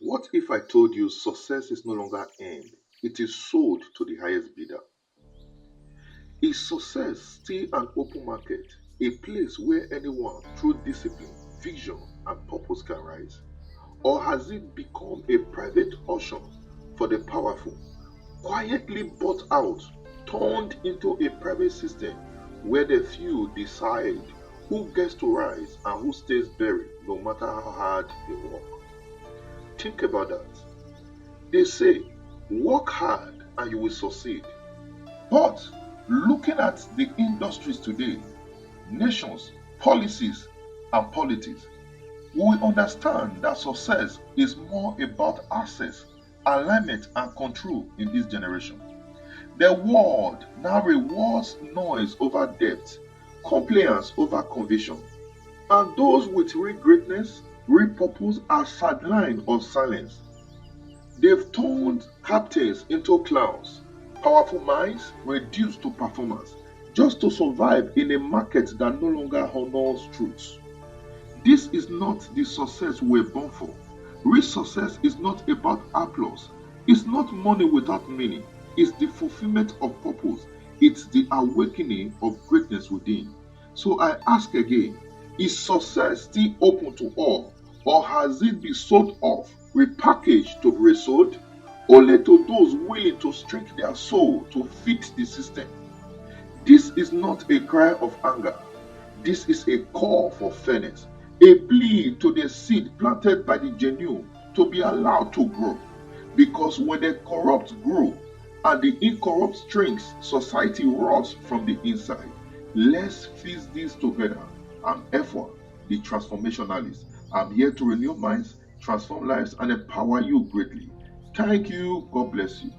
What if I told you success is no longer earned, it is sold to the highest bidder? Is success still an open market, a place where anyone, through discipline, vision, and purpose, can rise? Or has it become a private auction for the powerful, quietly bought out, turned into a private system where the few decide who gets to rise and who stays buried no matter how hard they work? Think about that. They say, work hard and you will succeed. But looking at the industries today, nations, policies, and politics, we will understand that success is more about access, alignment, and control in this generation. The world now rewards noise over depth, compliance over conviction, and those with real greatness, real purpose are sidelined or silenced. They've turned captains into clowns, powerful minds reduced to performance, just to survive in a market that no longer honors truth. This is not the success we're born for. Real success is not about applause. It's not money without meaning. It's the fulfillment of purpose. It's the awakening of greatness within. So I ask again, is success still open to all? Or has it been sold off, repackaged to be resold? Only to those willing to stretch their soul to fit the system. This is not a cry of anger. This is a call for fairness, a plea to the seed planted by the genuine to be allowed to grow. Because when the corrupt grow and the incorrupt strings, society rots from the inside. Let's fix this together. I'm Efua, the Transformationalist. I'm here to renew minds, transform lives, and empower you greatly. Thank you. God bless you.